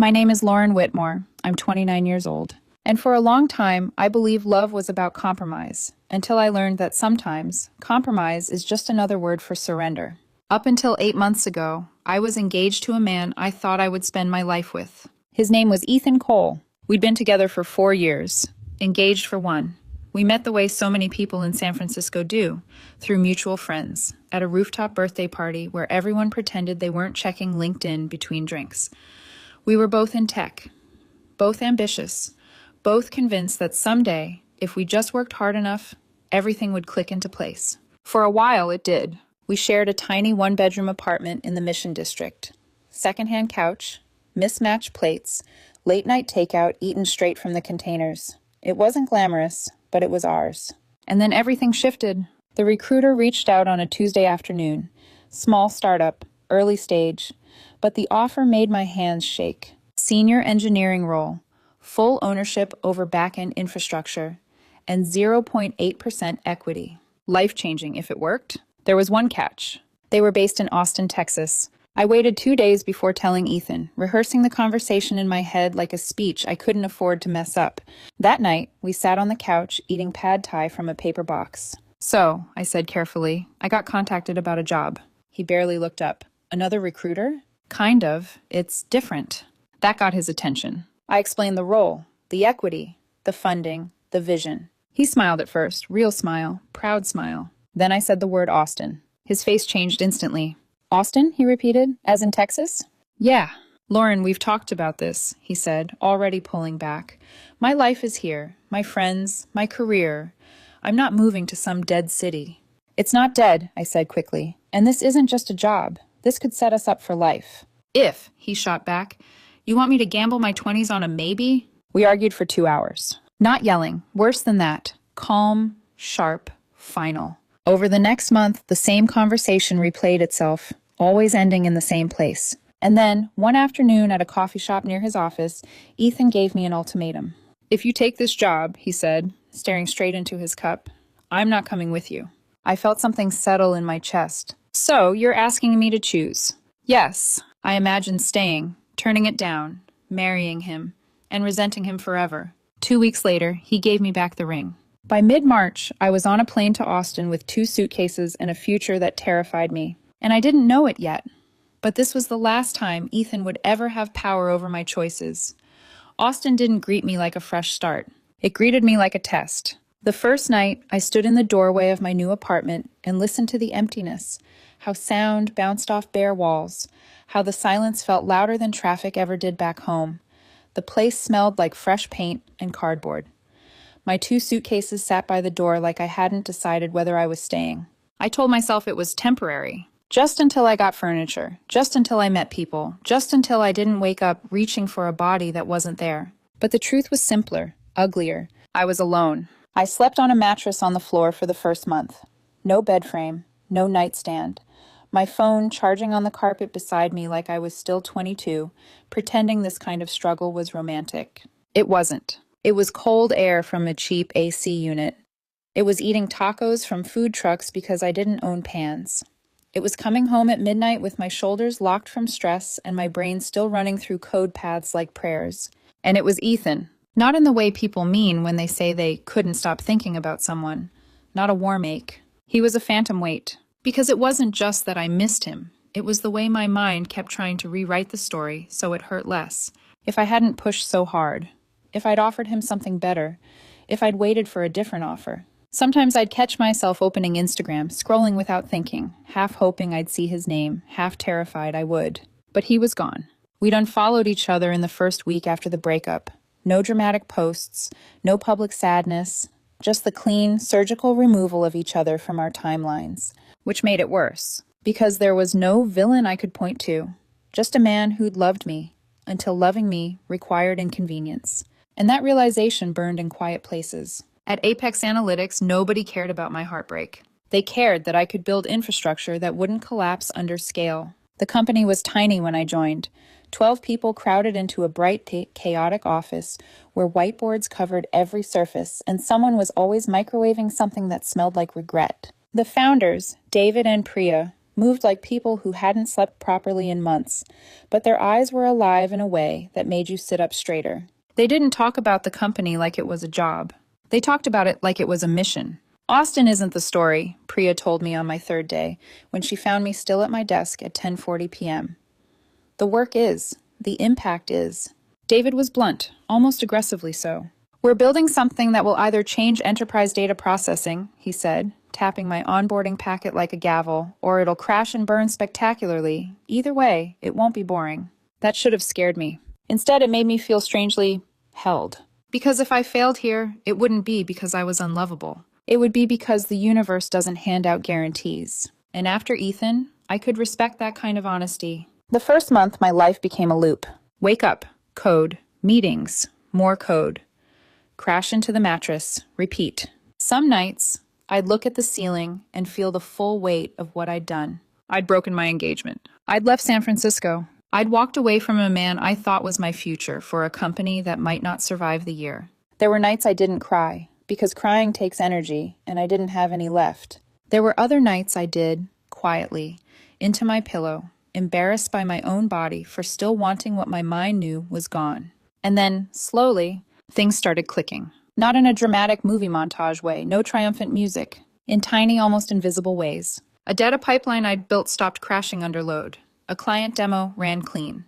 My name is Lauren Whitmore. I'm 29 years old. And for a long time, I believed love was about compromise, until I learned that sometimes compromise is just another word for surrender. Up until 8 months ago, I was engaged to a man I thought I would spend my life with. His name was Ethan Cole. We'd been together for 4 years, engaged for one. We met the way so many people in San Francisco do, through mutual friends, at a rooftop birthday party where everyone pretended they weren't checking LinkedIn between drinks. We were both in tech, both ambitious, both convinced that someday, if we just worked hard enough, everything would click into place. For a while, it did. We shared a tiny one-bedroom apartment in the Mission District. Secondhand couch, mismatched plates, late-night takeout eaten straight from the containers. It wasn't glamorous, but it was ours. And then everything shifted. The recruiter reached out on a Tuesday afternoon. Small startup, early stage, but the offer made my hands shake. Senior engineering role, full ownership over back-end infrastructure, and 0.8% equity. Life-changing if it worked. There was one catch. They were based in Austin, Texas. I waited 2 days before telling Ethan, rehearsing the conversation in my head like a speech I couldn't afford to mess up. That night, we sat on the couch eating pad thai from a paper box. "So," I said carefully, "I got contacted about a job." He barely looked up. "Another recruiter?" "Kind of. It's different." That got his attention. I explained the role, the equity, the funding, the vision. He smiled at first, real smile, proud smile. Then I said the word Austin. His face changed instantly. "Austin?" he repeated. "As in Texas?" "Yeah. Lauren, we've talked about this," he said, already pulling back. "My life is here, my friends, my career. I'm not moving to some dead city." "It's not dead," I said quickly. "And this isn't just a job. This could set us up for life." "If," he shot back. "You want me to gamble my 20s on a maybe?" We argued for 2 hours. Not yelling, worse than that. Calm, sharp, final. Over the next month, the same conversation replayed itself, always ending in the same place. And then, one afternoon at a coffee shop near his office, Ethan gave me an ultimatum. "If you take this job," he said, staring straight into his cup, "I'm not coming with you." I felt something settle in my chest. "So, you're asking me to choose?" "Yes." I imagined staying, turning it down, marrying him, and resenting him forever. 2 weeks later, he gave me back the ring. By mid-March, I was on a plane to Austin with 2 suitcases and a future that terrified me. And I didn't know it yet. But this was the last time Ethan would ever have power over my choices. Austin didn't greet me like a fresh start. It greeted me like a test. The first night, I stood in the doorway of my new apartment and listened to the emptiness, how sound bounced off bare walls, how the silence felt louder than traffic ever did back home. The place smelled like fresh paint and cardboard. My 2 suitcases sat by the door like I hadn't decided whether I was staying. I told myself it was temporary, just until I got furniture, just until I met people, just until I didn't wake up reaching for a body that wasn't there. But the truth was simpler, uglier. I was alone. I slept on a mattress on the floor for the first month. No bed frame, no nightstand. My phone charging on the carpet beside me like I was still 22, pretending this kind of struggle was romantic. It wasn't. It was cold air from a cheap AC unit. It was eating tacos from food trucks because I didn't own pans. It was coming home at midnight with my shoulders locked from stress and my brain still running through code paths like prayers. And it was Ethan. Not in the way people mean when they say they couldn't stop thinking about someone. Not a warm ache. He was a phantom weight. Because it wasn't just that I missed him. It was the way my mind kept trying to rewrite the story so it hurt less. If I hadn't pushed so hard. If I'd offered him something better. If I'd waited for a different offer. Sometimes I'd catch myself opening Instagram, scrolling without thinking, half hoping I'd see his name, half terrified I would. But he was gone. We'd unfollowed each other in the first week after the breakup. No dramatic posts, no public sadness, just the clean, surgical removal of each other from our timelines. Which made it worse, because there was no villain I could point to, just a man who'd loved me, until loving me required inconvenience. And that realization burned in quiet places. At Apex Analytics, nobody cared about my heartbreak. They cared that I could build infrastructure that wouldn't collapse under scale. The company was tiny when I joined. 12 people crowded into a bright, chaotic office where whiteboards covered every surface, and someone was always microwaving something that smelled like regret. The founders, David and Priya, moved like people who hadn't slept properly in months, but their eyes were alive in a way that made you sit up straighter. They didn't talk about the company like it was a job. They talked about it like it was a mission. Austin isn't the story, Priya told me on my third day, when she found me still at my desk at 10:40 p.m. The work is. The impact is. David was blunt, almost aggressively so. We're building something that will either change enterprise data processing, he said, tapping my onboarding packet like a gavel, or it'll crash and burn spectacularly. Either way, it won't be boring. That should have scared me. Instead, it made me feel strangely held. Because if I failed here, it wouldn't be because I was unlovable. It would be because the universe doesn't hand out guarantees. And after Ethan, I could respect that kind of honesty. The first month, my life became a loop. Wake up, code, meetings, more code. Crash into the mattress, repeat. Some nights, I'd look at the ceiling and feel the full weight of what I'd done. I'd broken my engagement. I'd left San Francisco. I'd walked away from a man I thought was my future for a company that might not survive the year. There were nights I didn't cry, because crying takes energy, and I didn't have any left. There were other nights I did, quietly, into my pillow, embarrassed by my own body for still wanting what my mind knew was gone. And then, slowly, things started clicking. Not in a dramatic movie montage way, no triumphant music. In tiny, almost invisible ways. A data pipeline I'd built stopped crashing under load. A client demo ran clean.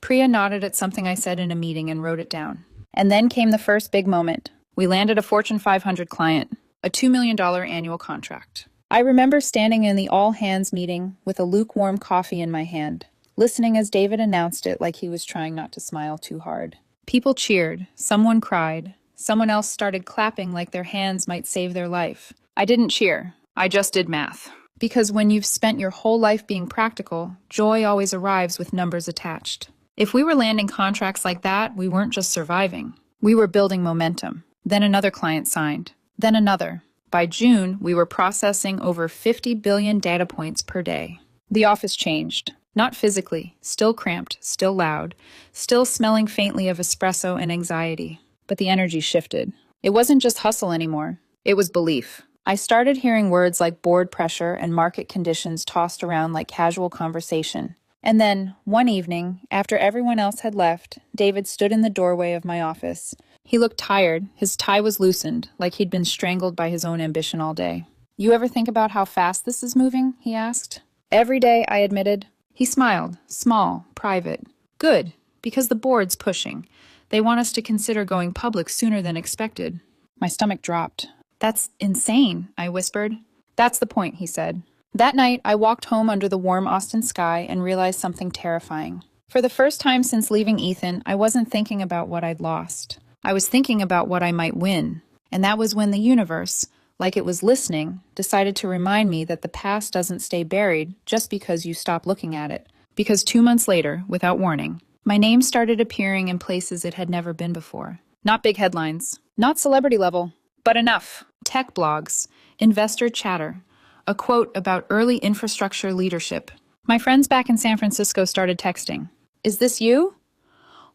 Priya nodded at something I said in a meeting and wrote it down. And then came the first big moment. We landed a Fortune 500 client, a $2 million annual contract. I remember standing in the all-hands meeting with a lukewarm coffee in my hand, listening as David announced it like he was trying not to smile too hard. People cheered, someone cried, someone else started clapping like their hands might save their life. I didn't cheer, I just did math. Because when you've spent your whole life being practical, joy always arrives with numbers attached. If we were landing contracts like that, we weren't just surviving. We were building momentum. Then another client signed. Then another. By June, we were processing over 50 billion data points per day. The office changed. Not physically, still cramped, still loud, still smelling faintly of espresso and anxiety. But the energy shifted. It wasn't just hustle anymore. It was belief. I started hearing words like board pressure and market conditions tossed around like casual conversation. And then, one evening, after everyone else had left, David stood in the doorway of my office. He looked tired. His tie was loosened, like he'd been strangled by his own ambition all day. "You ever think about how fast this is moving?" he asked. "Every day," I admitted. He smiled, small, private. "Good, because the board's pushing. They want us to consider going public sooner than expected." My stomach dropped. "That's insane," I whispered. "That's the point," he said. That night, I walked home under the warm Austin sky and realized something terrifying. For the first time since leaving Ethan, I wasn't thinking about what I'd lost. I was thinking about what I might win. And that was when the universe, like it was listening, decided to remind me that the past doesn't stay buried just because you stop looking at it. Because 2 months later, without warning, my name started appearing in places it had never been before. Not big headlines, not celebrity level, but enough. Tech blogs, investor chatter, a quote about early infrastructure leadership. My friends back in San Francisco started texting. "Is this you?"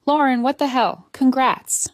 "Lauren, what the hell? Congrats."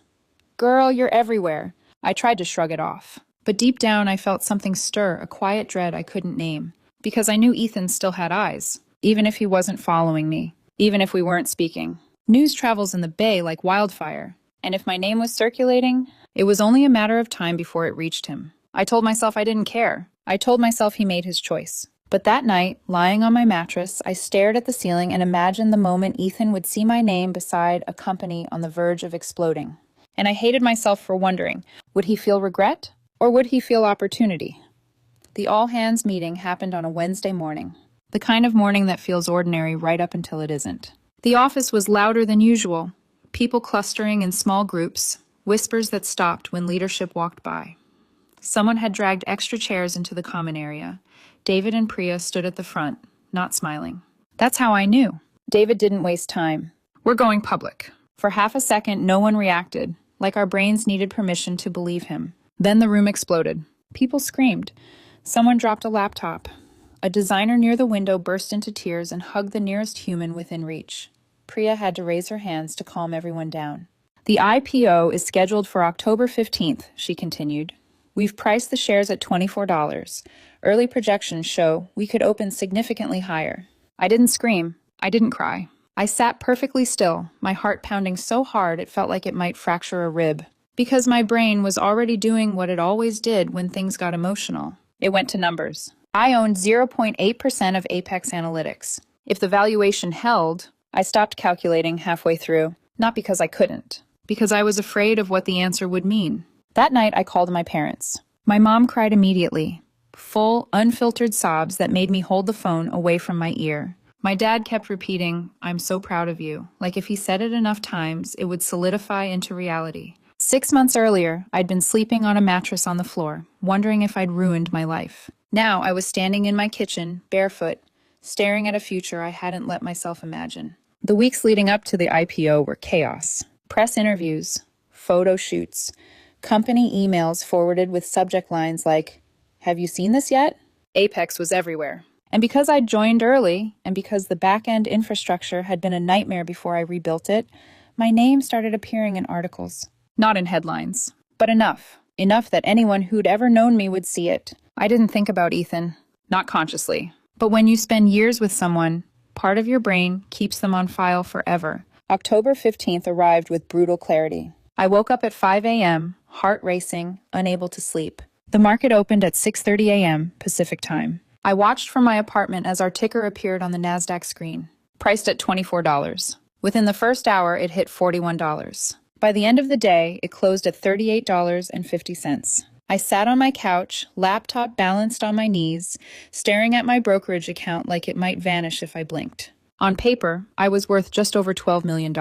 "Girl, you're everywhere." I tried to shrug it off. But deep down, I felt something stir, a quiet dread I couldn't name. Because I knew Ethan still had eyes, even if he wasn't following me, even if we weren't speaking. News travels in the Bay like wildfire. And if my name was circulating, it was only a matter of time before it reached him. I told myself I didn't care. I told myself he made his choice. But that night, lying on my mattress, I stared at the ceiling and imagined the moment Ethan would see my name beside a company on the verge of exploding. And I hated myself for wondering, would he feel regret or would he feel opportunity? The all-hands meeting happened on a Wednesday morning, the kind of morning that feels ordinary right up until it isn't. The office was louder than usual, people clustering in small groups, whispers that stopped when leadership walked by. Someone had dragged extra chairs into the common area. David and Priya stood at the front, not smiling. That's how I knew. David didn't waste time. "We're going public." For half a second, no one reacted, like our brains needed permission to believe him. Then the room exploded. People screamed. Someone dropped a laptop. A designer near the window burst into tears and hugged the nearest human within reach. Priya had to raise her hands to calm everyone down. "The IPO is scheduled for October 15th, she continued. We've priced the shares at $24. Early projections show we could open significantly higher. I didn't scream. I didn't cry. I sat perfectly still, my heart pounding so hard it felt like it might fracture a rib. Because my brain was already doing what it always did when things got emotional. It went to numbers. I owned 0.8% of Apex Analytics. If the valuation held, I stopped calculating halfway through, not because I couldn't, because I was afraid of what the answer would mean. That night, I called my parents. My mom cried immediately, full, unfiltered sobs that made me hold the phone away from my ear. My dad kept repeating, "I'm so proud of you," like if he said it enough times, it would solidify into reality. 6 months earlier, I'd been sleeping on a mattress on the floor, wondering if I'd ruined my life. Now I was standing in my kitchen, barefoot, staring at a future I hadn't let myself imagine. The weeks leading up to the IPO were chaos. Press interviews, photo shoots, company emails forwarded with subject lines like, "Have you seen this yet?" Apex was everywhere. And because I'd joined early, and because the back-end infrastructure had been a nightmare before I rebuilt it, my name started appearing in articles. Not in headlines, but enough. Enough that anyone who'd ever known me would see it. I didn't think about Ethan. Not consciously. But when you spend years with someone, part of your brain keeps them on file forever. October 15th arrived with brutal clarity. I woke up at 5 a.m., heart racing, unable to sleep. The market opened at 6:30 a.m. Pacific time. I watched from my apartment as our ticker appeared on the NASDAQ screen, priced at $24. Within the first hour, it hit $41. By the end of the day, it closed at $38.50. I sat on my couch, laptop balanced on my knees, staring at my brokerage account like it might vanish if I blinked. On paper, I was worth just over $12 million.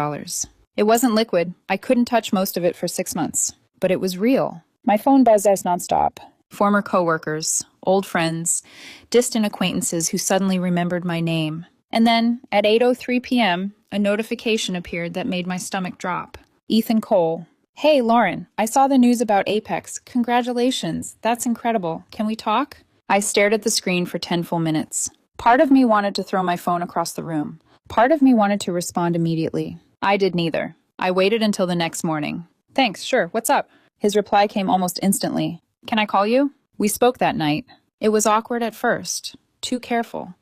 It wasn't liquid. I couldn't touch most of it for 6 months. But it was real. My phone buzzed as nonstop. Former coworkers, old friends, distant acquaintances who suddenly remembered my name. And then, at 8:03 p.m., a notification appeared that made my stomach drop. Ethan Cole. "Hey, Lauren, I saw the news about Apex. Congratulations. That's incredible. Can we talk?" I stared at the screen for 10 full minutes. Part of me wanted to throw my phone across the room. Part of me wanted to respond immediately. I did neither. I waited until the next morning. "Thanks, sure, what's up?" His reply came almost instantly. "Can I call you?" We spoke that night. It was awkward at first. Too careful.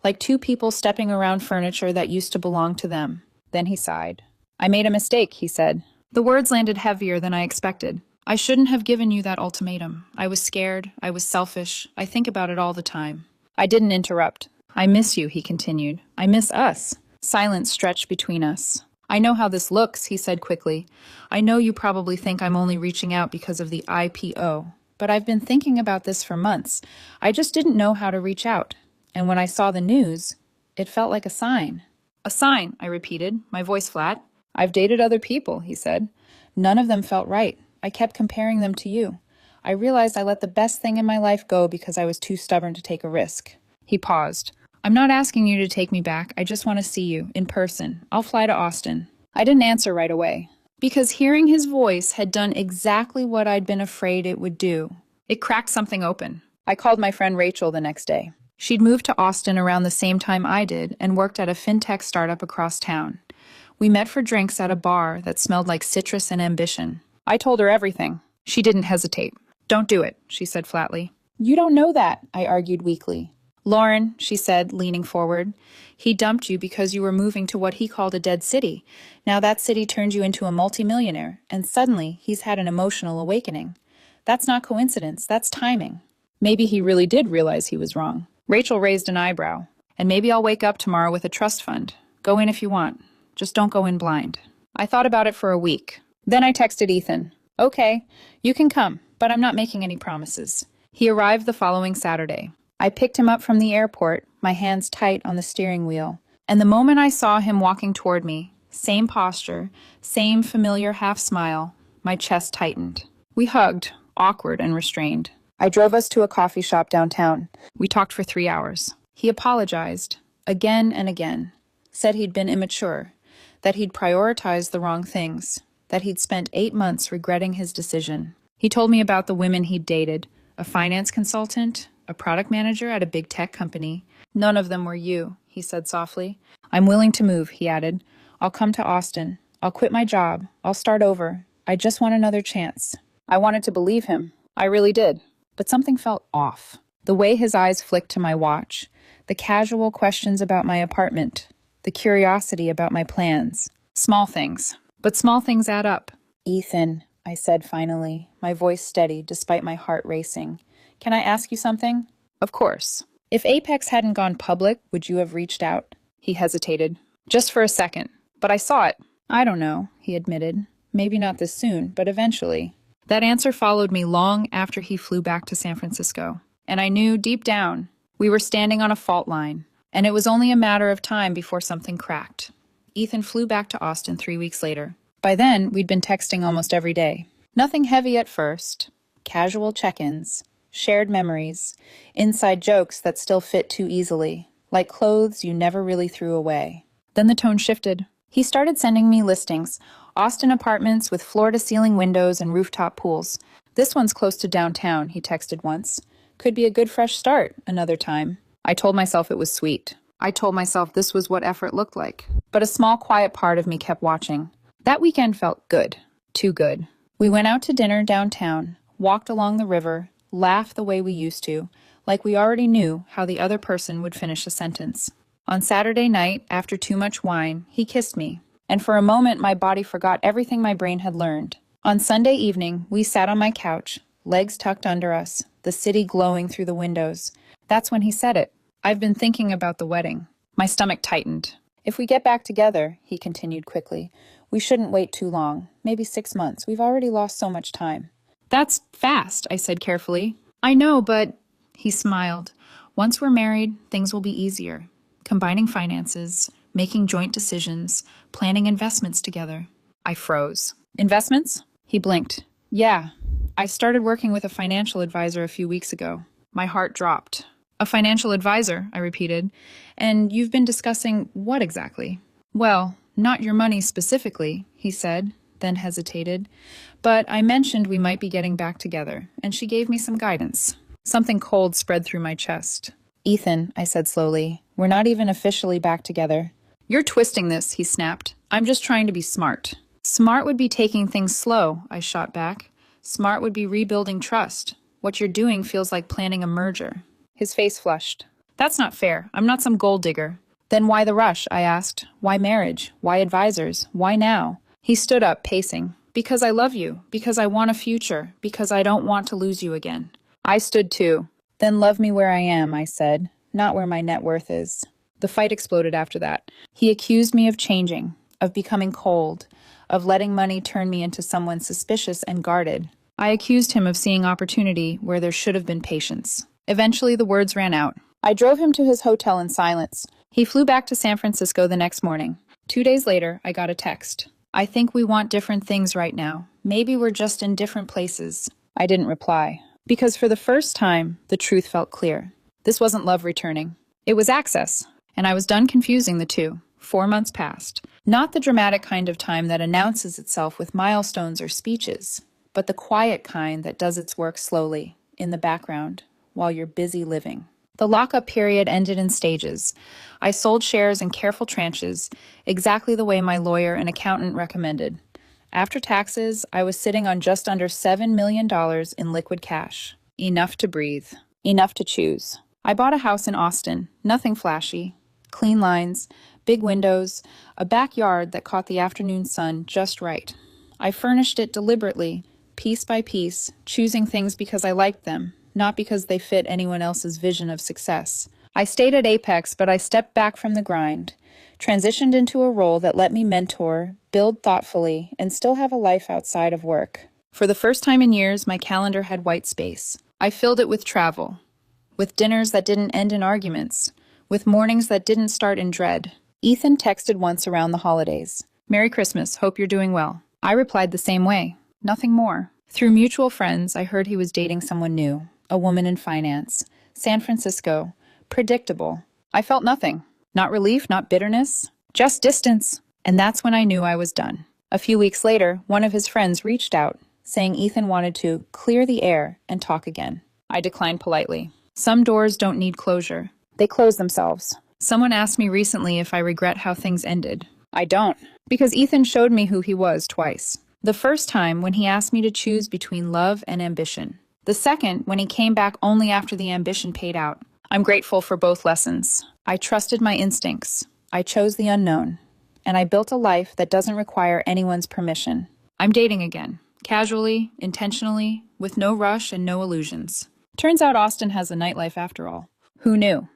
Like two people stepping around furniture that used to belong to them. Then he sighed. "I made a mistake," he said. The words landed heavier than I expected. "I shouldn't have given you that ultimatum. I was scared. I was selfish. I think about it all the time." I didn't interrupt. "I miss you," he continued. "I miss us." Silence stretched between us. "I know how this looks," he said quickly. "I know you probably think I'm only reaching out because of the IPO. But I've been thinking about this for months. I just didn't know how to reach out. And when I saw the news, it felt like a sign." "A sign," I repeated, my voice flat. "I've dated other people," he said. "None of them felt right. I kept comparing them to you. I realized I let the best thing in my life go because I was too stubborn to take a risk." He paused. "I'm not asking you to take me back. I just want to see you, in person. I'll fly to Austin." I didn't answer right away, because hearing his voice had done exactly what I'd been afraid it would do. It cracked something open. I called my friend Rachel the next day. She'd moved to Austin around the same time I did and worked at a fintech startup across town. We met for drinks at a bar that smelled like citrus and ambition. I told her everything. She didn't hesitate. "Don't do it," she said flatly. "You don't know that," I argued weakly. "Lauren," she said, leaning forward, "he dumped you because you were moving to what he called a dead city. Now that city turned you into a multimillionaire, and suddenly he's had an emotional awakening. That's not coincidence, that's timing." Maybe he really did realize he was wrong. Rachel raised an eyebrow. "And maybe I'll wake up tomorrow with a trust fund. Go in if you want. Just don't go in blind." I thought about it for a week. Then I texted Ethan. "Okay, you can come, but I'm not making any promises." He arrived the following Saturday. I picked him up from the airport, my hands tight on the steering wheel. And the moment I saw him walking toward me, same posture, same familiar half smile, my chest tightened. We hugged, awkward and restrained. I drove us to a coffee shop downtown. We talked for 3 hours. He apologized, again and again. Said he'd been immature, that he'd prioritized the wrong things, that he'd spent 8 months regretting his decision. He told me about the women he'd dated, a finance consultant, a product manager at a big tech company. "None of them were you," he said softly. "I'm willing to move," he added. "I'll come to Austin. I'll quit my job. I'll start over. I just want another chance." I wanted to believe him. I really did. But something felt off. The way his eyes flicked to my watch, the casual questions about my apartment, the curiosity about my plans. Small things. But small things add up. Ethan, I said finally, my voice steady despite my heart racing. Can I ask you something? Of course. If Apex hadn't gone public, would you have reached out? He hesitated. Just for a second. But I saw it. I don't know, he admitted. Maybe not this soon, but eventually. That answer followed me long after he flew back to San Francisco. And I knew deep down we were standing on a fault line, and it was only a matter of time before something cracked. Ethan flew back to Austin 3 weeks later. By then, we'd been texting almost every day. Nothing heavy at first. Casual check-ins, shared memories, inside jokes that still fit too easily, like clothes you never really threw away. Then the tone shifted. He started sending me listings, Austin apartments with floor-to-ceiling windows and rooftop pools. This one's close to downtown, he texted once. Could be a good fresh start another time. I told myself it was sweet. I told myself this was what effort looked like. But a small, quiet part of me kept watching. That weekend felt good. Too good. We went out to dinner downtown, walked along the river, laughed the way we used to, like we already knew how the other person would finish a sentence. On Saturday night, after too much wine, he kissed me, and for a moment my body forgot everything my brain had learned. On Sunday evening, we sat on my couch, legs tucked under us, the city glowing through the windows. That's when he said it. I've been thinking about the wedding. My stomach tightened. If we get back together, he continued quickly, we shouldn't wait too long, maybe 6 months. We've already lost so much time. That's fast, I said carefully. I know, but... He smiled. Once we're married, things will be easier. Combining finances, making joint decisions, planning investments together. I froze. Investments? He blinked. Yeah. I started working with a financial advisor a few weeks ago. My heart dropped. A financial advisor, I repeated. And you've been discussing what exactly? Well, not your money specifically, he said, then hesitated. But I mentioned we might be getting back together, and she gave me some guidance. Something cold spread through my chest. Ethan, I said slowly, we're not even officially back together. You're twisting this, he snapped. I'm just trying to be smart. Smart would be taking things slow, I shot back. Smart would be rebuilding trust. What you're doing feels like planning a merger. His face flushed. That's not fair. I'm not some gold digger. Then why the rush? I asked. Why marriage? Why advisors? Why now? He stood up, pacing. Because I love you. Because I want a future. Because I don't want to lose you again. I stood too. Then love me where I am, I said, not where my net worth is. The fight exploded after that. He accused me of changing, of becoming cold, of letting money turn me into someone suspicious and guarded. I accused him of seeing opportunity where there should have been patience. Eventually, the words ran out. I drove him to his hotel in silence. He flew back to San Francisco the next morning. 2 days later, I got a text. I think we want different things right now. Maybe we're just in different places. I didn't reply. Because for the first time, the truth felt clear. This wasn't love returning. It was access. And I was done confusing the two. 4 months passed. Not the dramatic kind of time that announces itself with milestones or speeches, but the quiet kind that does its work slowly, in the background, while you're busy living. The lockup period ended in stages. I sold shares in careful tranches, exactly the way my lawyer and accountant recommended. After taxes, I was sitting on just under $7 million in liquid cash. Enough to breathe. Enough to choose. I bought a house in Austin, nothing flashy. Clean lines, big windows, a backyard that caught the afternoon sun just right. I furnished it deliberately, piece by piece, choosing things because I liked them, not because they fit anyone else's vision of success. I stayed at Apex, but I stepped back from the grind, transitioned into a role that let me mentor, build thoughtfully, and still have a life outside of work. For the first time in years, my calendar had white space. I filled it with travel, with dinners that didn't end in arguments, with mornings that didn't start in dread. Ethan texted once around the holidays. Merry Christmas, hope you're doing well. I replied the same way, nothing more. Through mutual friends, I heard he was dating someone new, a woman in finance, San Francisco, predictable. I felt nothing. Not relief, not bitterness, just distance. And that's when I knew I was done. A few weeks later, one of his friends reached out, saying Ethan wanted to clear the air and talk again. I declined politely. Some doors don't need closure. They close themselves. Someone asked me recently if I regret how things ended. I don't, because Ethan showed me who he was twice. The first time when he asked me to choose between love and ambition. The second, when he came back only after the ambition paid out. I'm grateful for both lessons. I trusted my instincts. I chose the unknown. And I built a life that doesn't require anyone's permission. I'm dating again. Casually, intentionally, with no rush and no illusions. Turns out Austin has a nightlife after all. Who knew?